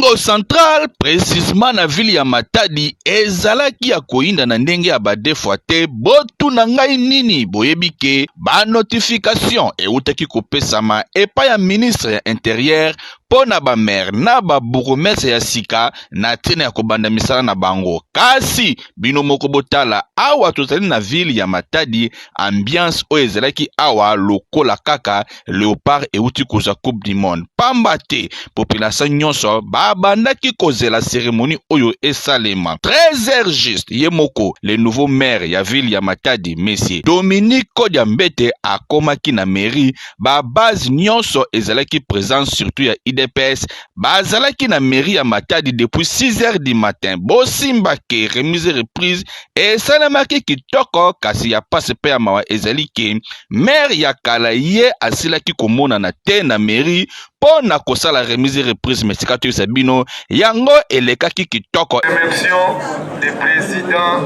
Congo central, précisément na ville ya Matadi, ezalaki ya koinda na ndenge ya badefwa te botu na ngai nini boyebi ke ba notification eutaki kopesama epa ya ministre ya intérieur pona ba maire na ba bourgmestre ya sika na tena ya kobanda misala na bango. Kasi bino moko botala awa tozali na ville ya Matadi, ambiance oyo ezalaki awa lokola kaka Léopard euti koza coupe du monde. Pamba te population nyonso babandaki kozela cérémonie oyo esalema 13h juste ye moko le nouveau maire ya ville ya Matadi monsieur Dominique Kodiambete akomaki na mairie. Ba base nyonso ezalaki présence surtout ya IDPS bazalaki na mairie ya Matadi depuis 6h du matin. Bosimba ke remise reprise esalemaki kitoko, kasi ya passe pe ya mawa ezali ke maire ya kala ye asilaki komona na te na mairie pona kosala remise reprise mesika to sabino yango elekaki kitoko. Élection des présidents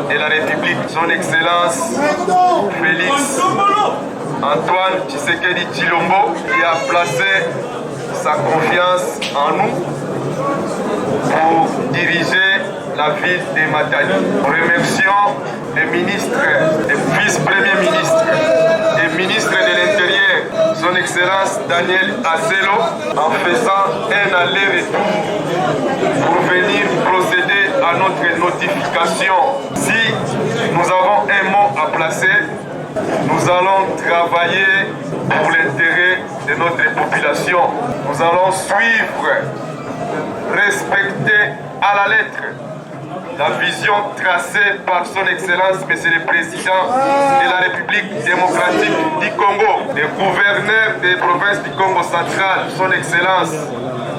de la République, son excellence Félix Antoine Tshisekedi Tshilombo, qui a placé sa confiance en nous pour diriger la ville de Matadi. Nous remercions les ministres, les vice-premiers ministres et ministres de l'Intérieur, son excellence Daniel Asselo, en faisant un aller-retour pour venir procéder à notre notification. Si nous avons un mot à placer, nous allons travailler pour l'intérêt de notre population. Nous allons suivre, respecter à la lettre la vision tracée par son excellence, Monsieur le Président de la République démocratique du Congo, le gouverneur des provinces du Congo central, son excellence,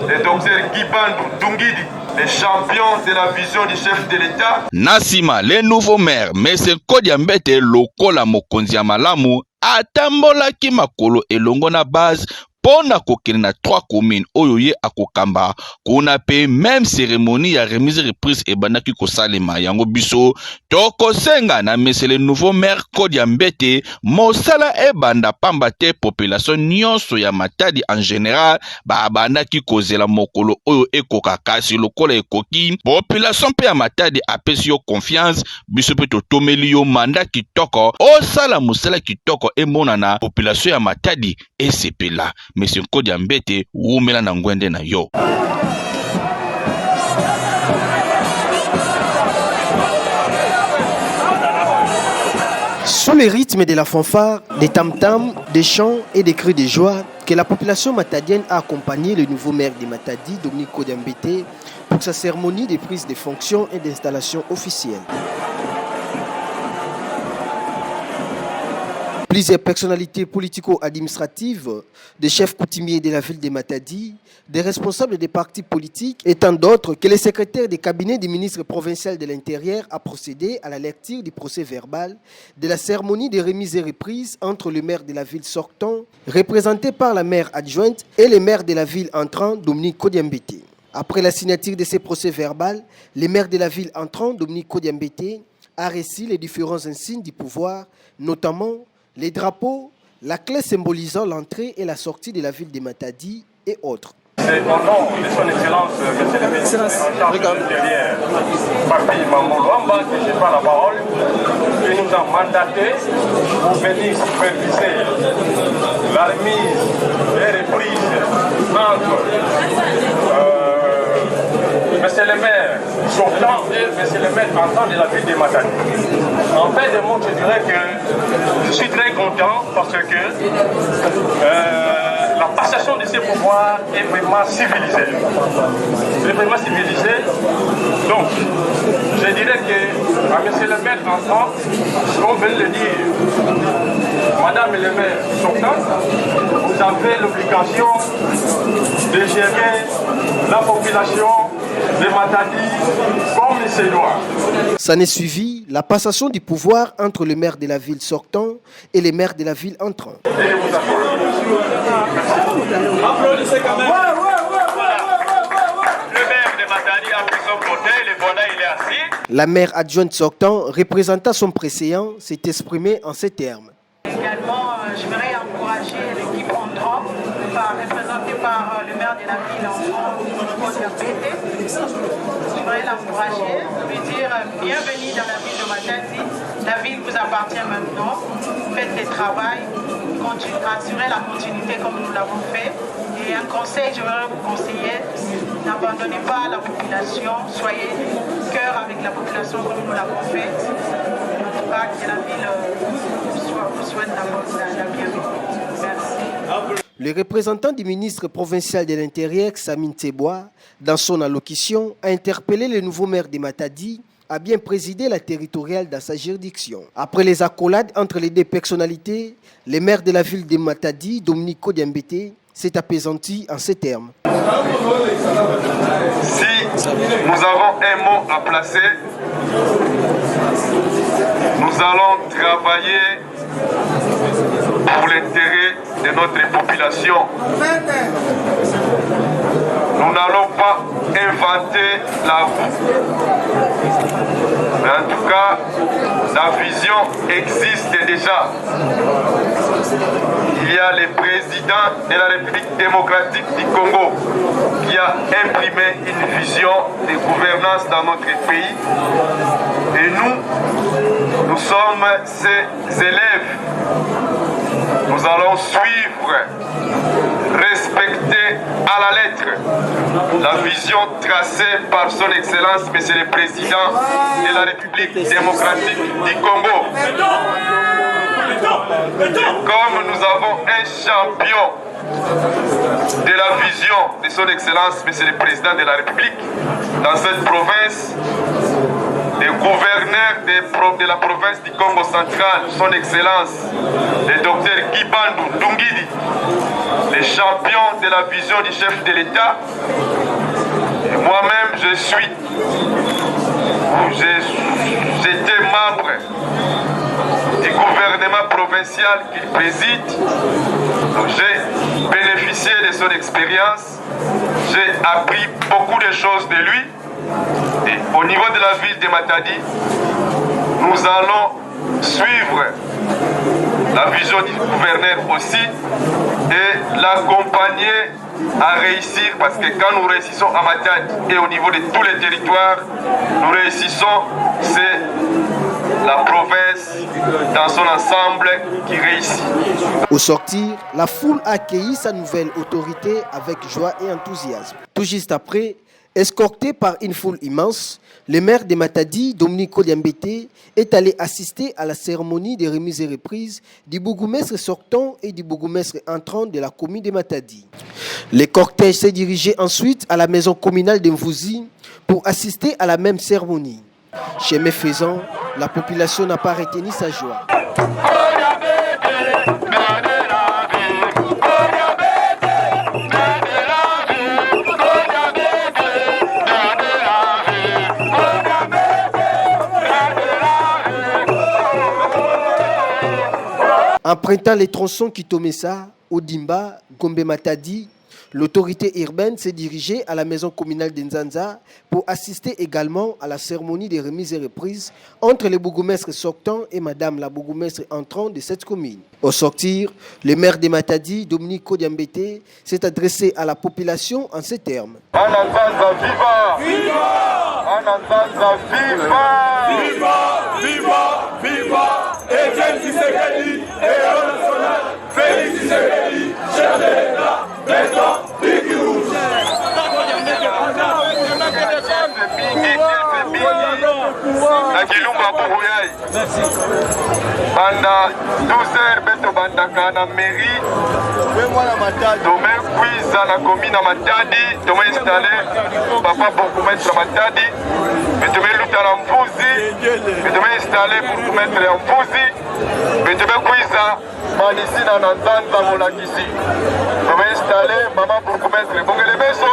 le docteur Guibandou Dungidi, les champions de la vision du chef de l'État. Nasima, le nouveau maire, M. Kodiambete lokola mokonzi ya malamu, atambolaki makolo elongo na base pona kokende na 3 communes oyo ye akokamba kuna pe même cérémonie ya remise reprise ebandaki kosalema. Yango biso tokosenga na monsieur le nouveau maire Kodiambete mosala ebanda pamba te population nyonso ya Matadi en général babandaki kozela mokolo oyo ekoka, kasi lokola ekoki population pe ya Matadi apesi yo confiance, biso pe totomeli yo manda kitoko osala mosala kitoko emonana population ya Matadi esepela. Monsieur Kodiambete wumela na ngwende na yo. Sous le rythme de la fanfare, des tam-tams, des chants et des cris de joie, que la population matadienne a accompagné le nouveau maire de Matadi, Dominique Kodiambete, pour sa cérémonie de prise de fonction et d'installation officielle. Plusieurs personnalités politico-administratives, des chefs coutumiers de la ville de Matadi, des responsables des partis politiques et tant d'autres que le secrétaire des cabinets du ministre provincial de l'Intérieur a procédé à la lecture du procès verbal de la cérémonie de remise et reprise entre le maire de la ville sortant, représenté par la maire adjointe, et le maire de la ville entrant, Dominique Kodiambete. Après la signature de ce procès verbal, le maire de la ville entrant, Dominique Kodiambete, a reçu les différents insignes du pouvoir, notamment les drapeaux, la clé symbolisant l'entrée et la sortie de la ville de Matadi et autres. C'est au nom de son excellence, monsieur le ministre en charge de l'Intérieur, Papi Mambo Luamba, que je prends la parole, qui nous a mandaté pour venir superviser la remise et reprise entre monsieur le maire sortant et monsieur le maire entrant de la ville de Matadi. En fait de mots, je dirais que je suis très content parce que la passation de ces pouvoirs est vraiment civilisée. C'est vraiment civilisé. Donc, je dirais que à monsieur le maire entrant, comme vient de le dire, madame le maire sortant, vous avez l'obligation de gérer la population de Matadi comme il se doit. Ça n'est suivi la passation du pouvoir entre le maire de la ville sortant et le maire de la ville entrant. Applaudissez quand même. Le maire de Matadi a pris son côté, le bonnet il est assis. La maire adjointe sortant, représentant son préséant, s'est exprimée en ces termes. Également, j'aimerais encourager l'équipe entrant, représentée par le maire de la ville entrant, Je voudrais l'encourager, lui dire bienvenue dans la ville de Matadi. La ville vous appartient maintenant. Faites le travail, assurez la continuité comme nous l'avons fait. Et un conseil, je voudrais vous conseiller, n'abandonnez pas la population, soyez cœur avec la population comme nous l'avons fait. En tout cas, que la ville vous souhaite la bienvenue. Merci. Le représentant du ministre provincial de l'Intérieur, Samine Tsebois, dans son allocution, a interpellé le nouveau maire de Matadi à bien présider la territoriale dans sa juridiction. Après les accolades entre les deux personnalités, le maire de la ville de Matadi, Dominique Kodiambete, s'est apaisanti en ces termes. Si nous avons un mot à placer, nous allons travailler pour l'intérêt de notre population. Nous n'allons pas inventer la roue. Mais en tout cas, la vision existe déjà. Il y a le président de la République démocratique du Congo qui a imprimé une vision de gouvernance dans notre pays. Et nous sommes ses élèves. Nous allons suivre, respecter à la lettre la vision tracée par son Excellence, Monsieur le Président de la République démocratique du Congo. Comme nous avons un champion de la vision de son Excellence, Monsieur le Président de la République, dans cette province, le gouverneur de la province du Congo central, son Excellence, le docteur Kibandou Dungidi, le champion de la vision du chef de l'État, et moi-même j'étais membre du gouvernement provincial qu'il préside. Donc j'ai bénéficié de son expérience, j'ai appris beaucoup de choses de lui. Et au niveau de la ville de Matadi, nous allons suivre la vision du gouverneur aussi et l'accompagner à réussir, parce que quand nous réussissons à Matadi et au niveau de tous les territoires, nous réussissons, c'est la province dans son ensemble qui réussit. Au sortir, la foule a accueilli sa nouvelle autorité avec joie et enthousiasme. Tout juste après, escorté par une foule immense, le maire de Matadi, Dominique Kodiambete, est allé assister à la cérémonie de remise et reprise du bourgmestre sortant et du bourgmestre entrant de la commune de Matadi. Le cortège s'est dirigé ensuite à la maison communale d'Mvouzi pour assister à la même cérémonie. Chemin faisant, la population n'a pas retenu sa joie. Empruntant les tronçons Kitomessa, Odimba, Gombe Matadi, l'autorité urbaine s'est dirigée à la maison communale d'Nzanza pour assister également à la cérémonie de remise et reprise entre le bourgmestre sortant et madame la bourgmestre entrant de cette commune. Au sortir, le maire de Matadi, Dominique Kodiambete, s'est adressé à la population en ces termes. Ananzanza viva! Viva! Ananzanza viva! Viva! Viva! Viva! Etienne Tshisekedi, héros national, Félix Tshisekedi, chef de l'État, président Bigou. Nakilumba Bourgoyai. Banda 12h beto bandaka na mairie. Demain quiz à la commune à Matadi. Demain installé papa bourgmestre Matadi. Mais demain lutte à l'Amfouzi. Mais demain installé bourgmestre Amfouzi. Mais demain quiz à Manisina Nanzanza Molakisi. Demain installé maman bourgmestre Bongele Beso.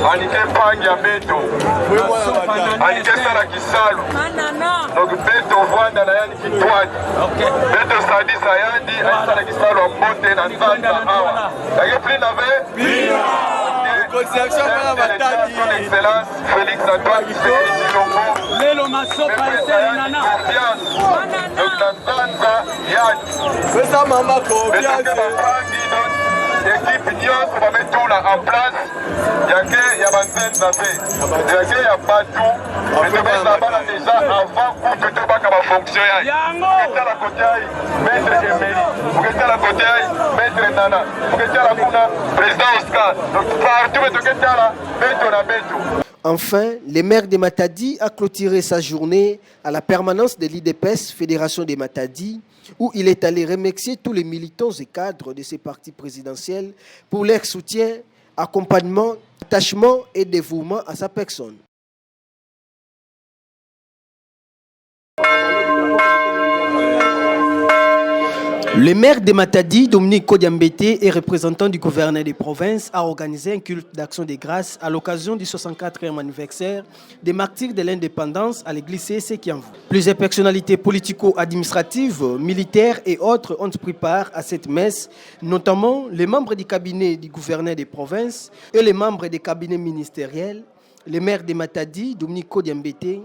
Anike Pangi ya Beto. Anike Sala Kisalu. Donc Beto Vwanda na yani Kitwadi. Beto Sadi Sayandi, Anike Sala Kisalu Ambote na Nzanza Awa. Yage pli nave? Viva! Conception para Matadi. Son Excellence, Félix Antoine Tshisekedi Tshilombo. Lelo masopa eseli nana. Donc Nzanza yani. Pesa mama confiance. équipe nyonso bamettre tout en place yake ya banzete na te yake ya batu etomesa bana déjà avant kutu tobaka bafonction yaye oketala kote yaye maître Emery oketala kote yaye maître Nana oketala kuna président Oscar donc partout betoketala beto na beto. Enfin, le maire de Matadi a clôturé sa journée à la permanence de l'IDPS, Fédération des Matadi, où il est allé remercier tous les militants et cadres de ces partis présidentiels pour leur soutien, accompagnement, attachement et dévouement à sa personne. Le maire de Matadi, Dominique Kodiambete, et représentant du gouverneur des provinces, a organisé un culte d'action de grâce à l'occasion du 64e anniversaire des martyrs de l'indépendance à l'église CSC Kiamvu. Plusieurs personnalités politico-administratives, militaires et autres ont pris part à cette messe, notamment les membres du cabinet du gouverneur des provinces et les membres des cabinets ministériels, le maire de Matadi, Dominique Kodiambete,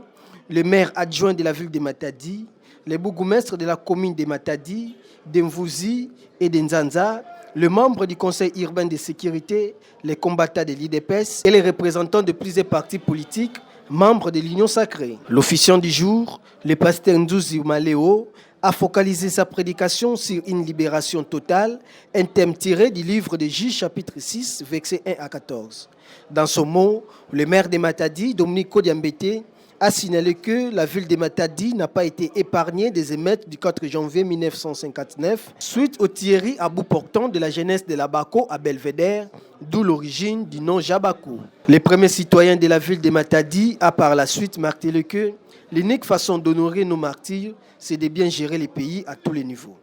le maire adjoint de la ville de Matadi, les bourgmestres de la commune de Matadi, d'Mvouzi et d'Nzanza, les membres du conseil urbain de sécurité, les combattants de l'IDPS et les représentants de plusieurs partis politiques, membres de l'Union sacrée. L'officiant du jour, le pasteur Ndouzi Maleo, a focalisé sa prédication sur une libération totale, un thème tiré du livre de Juges chapitre 6, versets 1 à 14. Dans ce mot, le maire de Matadi, Dominique Kodiambete, a signalé que la ville de Matadi n'a pas été épargnée des émeutes du 4 janvier 1959 suite aux tueries à bout portant de la jeunesse de l'Abako à Belvédère, d'où l'origine du nom Jabakou. Les premiers citoyens de la ville de Matadi a par la suite martelé que l'unique façon d'honorer nos martyrs, c'est de bien gérer les pays à tous les niveaux.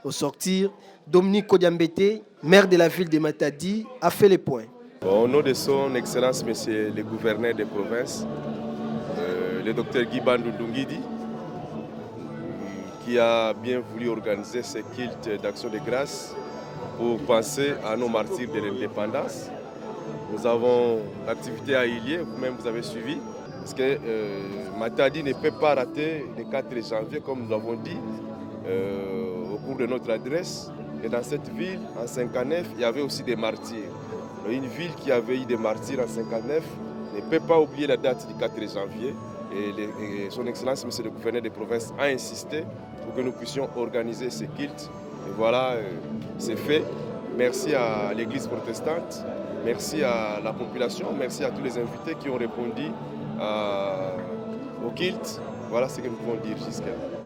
Au sortir, Dominique Kodiambete, maire de la ville de Matadi, a fait les points. Au nom de son Excellence, Monsieur le gouverneur des provinces, le docteur Guy Bandou Ndungidi, qui a bien voulu organiser ce culte d'action de grâce pour penser à nos martyrs de l'indépendance. Nous avons l'activité à Ilié, vous-même vous avez suivi, parce que Matadi ne peut pas rater le 4 janvier, comme nous l'avons dit au cours de notre adresse. Et dans cette ville, en 1959, il y avait aussi des martyrs. Une ville qui avait eu des martyrs en 1959 ne peut pas oublier la date du 4 janvier. Et son Excellence, Monsieur le gouverneur des provinces, a insisté pour que nous puissions organiser ce culte. Et voilà, c'est fait. Merci à l'Église protestante, merci à la population, merci à tous les invités qui ont répondu au culte. Voilà ce que nous pouvons dire jusqu'à là.